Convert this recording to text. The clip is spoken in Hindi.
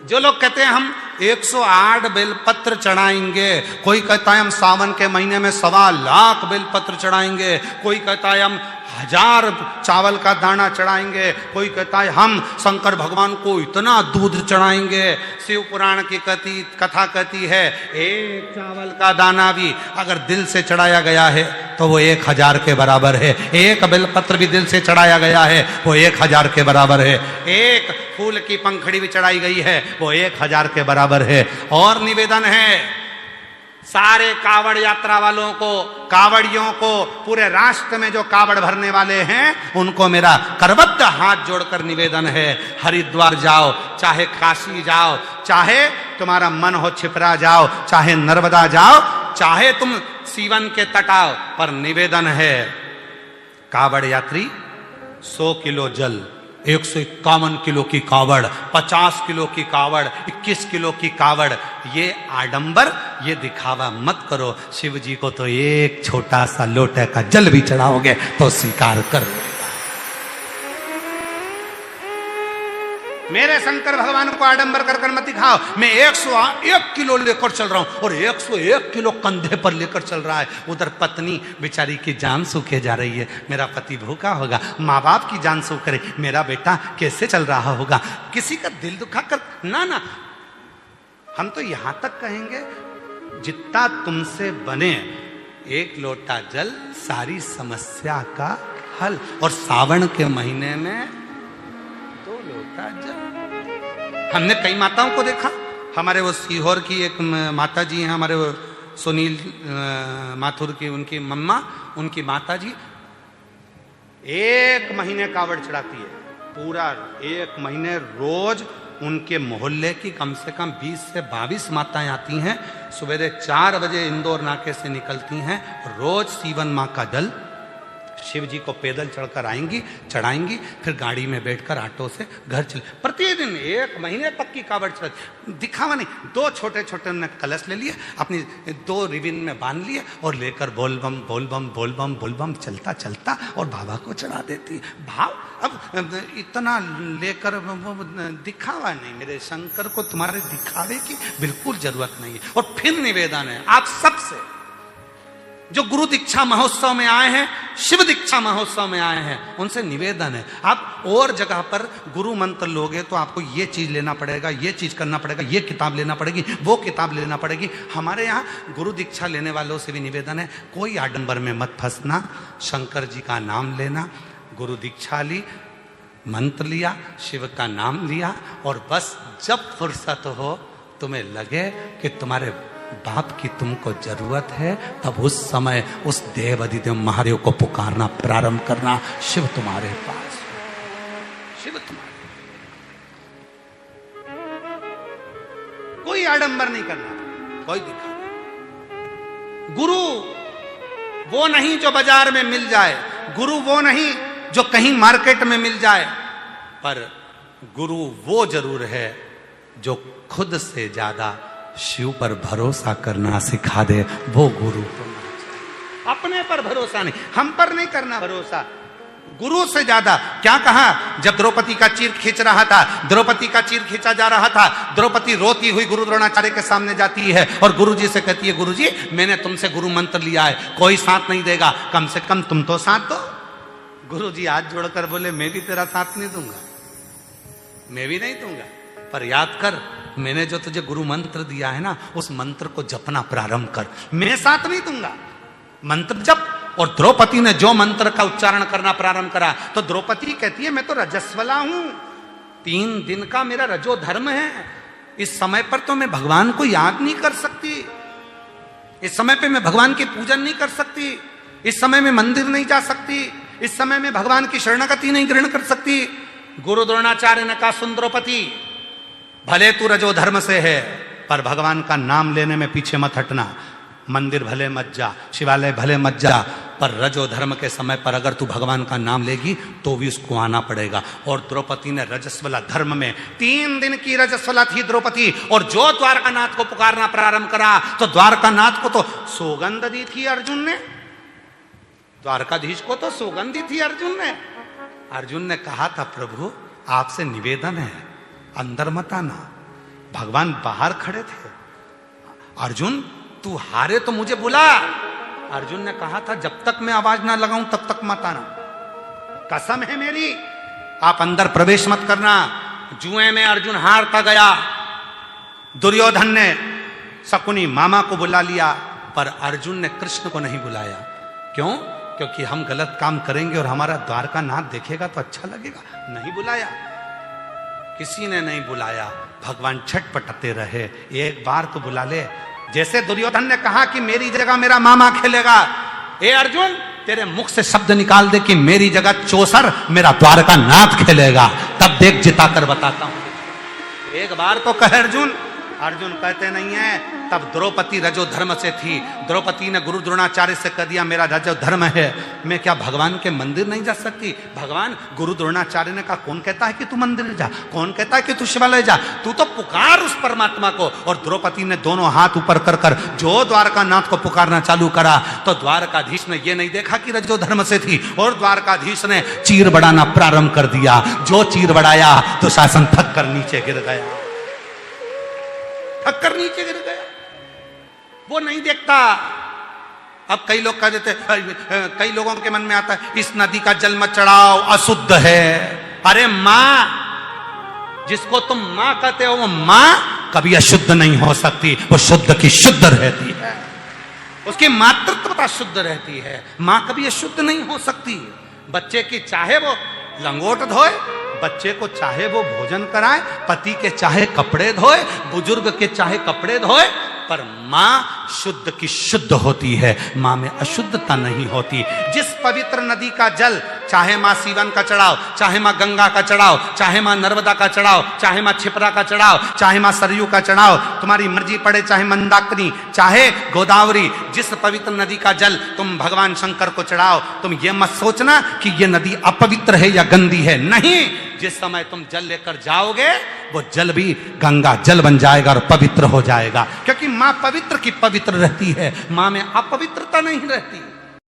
जो लोग कहते हैं हम 108 बेलपत्र चढ़ाएंगे, कोई कहता है हम सावन के महीने में 1.25 लाख बेलपत्र चढ़ाएंगे, कोई कहता है हम 1000 चावल का दाना चढ़ाएंगे, कोई कहता है हम शंकर भगवान को इतना दूध चढ़ाएंगे। शिव पुराण की कथा कहती है एक चावल का दाना भी अगर दिल से चढ़ाया गया है तो वो 1000 के बराबर है। एक बेलपत्र भी दिल से चढ़ाया गया है वो 1000 के बराबर है। एक फूल की पंखड़ी भी चढ़ाई गई है वो 1000 के बराबर है। और निवेदन है सारे कावड़ यात्रा वालों को, कावड़ियों को, पूरे राष्ट्र में जो कावड़ भरने वाले हैं उनको मेरा करबद्ध हाथ जोड़कर निवेदन है, हरिद्वार जाओ, चाहे काशी जाओ, चाहे तुम्हारा मन हो छिपरा जाओ, चाहे नर्मदा जाओ, चाहे तुम सीवन के तट आओ, पर निवेदन है कावड़ यात्री 100 किलो जल, 151 किलो की कावड़, 50 किलो की कावड़, 21 किलो की कावड़, ये आडंबर, ये दिखावा मत करो। शिव जी को तो एक छोटा सा लोटे का जल भी चढ़ाओगे तो स्वीकार कर लेगा। मेरे शंकर भगवान को आडंबर कर मत दिखाओ। मैं 101 किलो लेकर चल रहा हूं और 101 किलो कंधे पर लेकर चल रहा है। उधर पत्नी बेचारी की जान सूखे जा रही है, मेरा पति भूखा होगा, माँ बाप की जान सूख रही, मेरा बेटा कैसे चल रहा होगा, किसी का दिल दुखा कर ना। हम तो यहां तक कहेंगे जितना तुमसे बने 1 लोटा जल सारी समस्या का हल। और सावन के महीने में 2 लोटा जल। हमने कई माताओं को देखा, हमारे वो सीहोर की एक माता जी हैं, हमारे वो सुनील माथुर की उनकी मम्मा, उनकी माता जी 1 महीने कावड़ चढ़ाती है, पूरा 1 महीने रोज उनके मोहल्ले की कम से कम 20 से 22 माताएं आती हैं, सवेरे 4 बजे इंदौर नाके से निकलती हैं, रोज सीवन माँ का जल शिव जी को पैदल चढ़कर आएंगी, चढ़ाएंगी, फिर गाड़ी में बैठकर ऑटो से घर चले। प्रतिदिन 1 महीने तक की कावड़ चढ़, दिखावा नहीं। 2 छोटे छोटे उन्होंने कलश ले लिए, अपनी 2 रिबिन में बांध लिए और लेकर बोल बम बोल बम बोल बम बोल बम चलता चलता और बाबा को चढ़ा देती। भाव अब इतना लेकर दिखावा नहीं। मेरे शंकर को तुम्हारे दिखावे की बिल्कुल जरूरत नहीं है। और फिर निवेदन है आप सबसे, जो गुरु दीक्षा महोत्सव में आए हैं, शिव दीक्षा महोत्सव में आए हैं, उनसे निवेदन है आप और जगह पर गुरु मंत्र लोगे तो आपको ये चीज लेना पड़ेगा, ये चीज करना पड़ेगा, ये किताब लेना पड़ेगी, वो किताब लेना पड़ेगी। हमारे यहाँ गुरु दीक्षा लेने वालों से भी निवेदन है कोई आडंबर में मत फंसना, शंकर जी का नाम लेना। गुरु दीक्षा ली, मंत्र लिया, शिव का नाम लिया, और बस जब फुर्सत हो, तुम्हें लगे कि तुम्हारे बाप की तुमको जरूरत है, तब उस समय उस देव अधिदेव महादेव को पुकारना प्रारंभ करना। शिव तुम्हारे पास, शिव तुम्हारे, कोई आडंबर नहीं करना, कोई दिखा। गुरु वो नहीं जो बाजार में मिल जाए, गुरु वो नहीं जो कहीं मार्केट में मिल जाए, पर गुरु वो जरूर है जो खुद से ज्यादा शिव पर भरोसा करना सिखा दे, वो गुरु। अपने पर भरोसा नहीं, हम पर नहीं करना भरोसा, गुरु से ज्यादा। क्या कहा जब द्रौपदी का चीर खींच रहा था, द्रौपदी का चीर खींचा जा रहा था, द्रौपदी रोती हुई गुरु द्रोणाचार्य के सामने जाती है और गुरु जी से कहती है, गुरु जी मैंने तुमसे गुरु मंत्र लिया है, कोई साथ नहीं देगा, कम से कम तुम तो साथ दो। गुरु जी हाथ जोड़कर बोले, मैं भी तेरा साथ नहीं दूंगा, मैं भी नहीं दूंगा, पर याद कर मैंने जो तुझे गुरु मंत्र दिया है ना, उस मंत्र को जपना प्रारंभ कर, मैं साथ नहीं दूंगा, मंत्र जप। और द्रौपदी ने जो मंत्र का उच्चारण करना प्रारंभ करा तो द्रौपदी कहती है, मैं तो रजस्वला हूं, 3 दिन का मेरा रजो धर्म है, इस समय पर तो मैं भगवान को याद नहीं कर सकती, इस समय पे मैं भगवान की पूजन नहीं कर सकती, इस समय में मंदिर नहीं जा सकती, इस समय में भगवान की शरणागति नहीं ग्रहण कर सकती। गुरु द्रोणाचार्य ने कहा, सुन द्रौपदी, भले तू रजो धर्म से है, पर भगवान का नाम लेने में पीछे मत हटना, मंदिर भले मत जा, शिवालय भले मत जा, पर रजो धर्म के समय पर अगर तू भगवान का नाम लेगी तो भी उसको आना पड़ेगा। और द्रौपदी ने रजस्वला धर्म में 3 दिन की रजस्वला थी द्रौपदी, और जो द्वारकानाथ को पुकारना प्रारंभ करा तो द्वारकानाथ को तो सौगंध दी थी अर्जुन ने, द्वारकाधीश को तो सौगंध दी थी अर्जुन ने। अर्जुन ने कहा था, प्रभु आपसे निवेदन है, अंदर मत आना, भगवान बाहर खड़े थे। अर्जुन तू हारे तो मुझे बुला। अर्जुन ने कहा था जब तक मैं आवाज ना लगाऊं तब तक मत आना, कसम है मेरी, आप अंदर प्रवेश मत करना। जुए में अर्जुन हारता गया। दुर्योधन ने शकुनी मामा को बुला लिया, पर अर्जुन ने कृष्ण को नहीं बुलाया। क्यों? क्योंकि हम गलत काम करेंगे और हमारा द्वारका नाथ देखेगा तो अच्छा लगेगा। नहीं बुलाया, किसी ने नहीं बुलाया। भगवान छटपटाते रहे, एक बार तो बुला ले। जैसे दुर्योधन ने कहा कि मेरी जगह मेरा मामा खेलेगा, ए अर्जुन तेरे मुख से शब्द निकाल दे कि मेरी जगह चौसर मेरा द्वारका नाथ खेलेगा, तब देख जिता कर बताता हूं। एक बार तो कहे अर्जुन। अर्जुन कहते नहीं है। तब द्रौपदी रजो धर्म से थी। द्रौपदी ने गुरु द्रोणाचार्य से कह दिया मेरा रजो धर्म है, मैं क्या भगवान के मंदिर नहीं जा सकती? भगवान गुरु द्रोणाचार्य ने कहा कौन कहता है कि तू मंदिर जा, कौन कहता है कि तू शिवालय जा, तू तो पुकार उस परमात्मा को। और द्रौपदी ने दोनों हाथ ऊपर कर कर जो द्वारका नाथ को पुकारना चालू करा, तो द्वारकाधीश ने यह नहीं देखा कि रजो धर्म से थी, और द्वारकाधीश ने चीर बढ़ाना प्रारंभ कर दिया। जो चीर बढ़ाया तो शासन थक कर नीचे गिर गया, थक कर नीचे गिर गया। वो नहीं देखता। अब कई लोग कह देते, कई लोगों के मन में आता है इस नदी का जल मत चढ़ाओ, अशुद्ध है। अरे मां, जिसको तुम मां कहते हो वो मां कभी अशुद्ध नहीं हो सकती, वो शुद्ध की शुद्ध रहती है, उसकी मातृत्वता शुद्ध रहती है। मां कभी अशुद्ध नहीं हो सकती। बच्चे की चाहे वो लंगोट धोए, बच्चे को चाहे वो भोजन कराए, पति के चाहे कपड़े धोए, बुजुर्ग के चाहे कपड़े धोए, पर मां शुद्ध की शुद्ध होती है, मां में अशुद्धता नहीं होती। जिस पवित्र नदी का जल, चाहे मां सीवन का चढ़ाओ, चाहे मां गंगा का चढ़ाओ, चाहे मां नर्मदा का चढ़ाओ, चाहे मां छिपरा का चढ़ाओ, चाहे मां सरयू का चढ़ाओ, तुम्हारी मर्जी पड़े, चाहे मंदाकिनी, चाहे गोदावरी, जिस पवित्र नदी का जल तुम भगवान शंकर को चढ़ाओ, तुम ये मत सोचना कि ये नदी अपवित्र है या गंदी है। नहीं, जिस समय तुम जल लेकर जाओगे वो जल भी गंगा जल बन जाएगा और पवित्र हो जाएगा, क्योंकि मां पवित्र की पवित्र रहती है, मां में अपवित्रता नहीं रहती।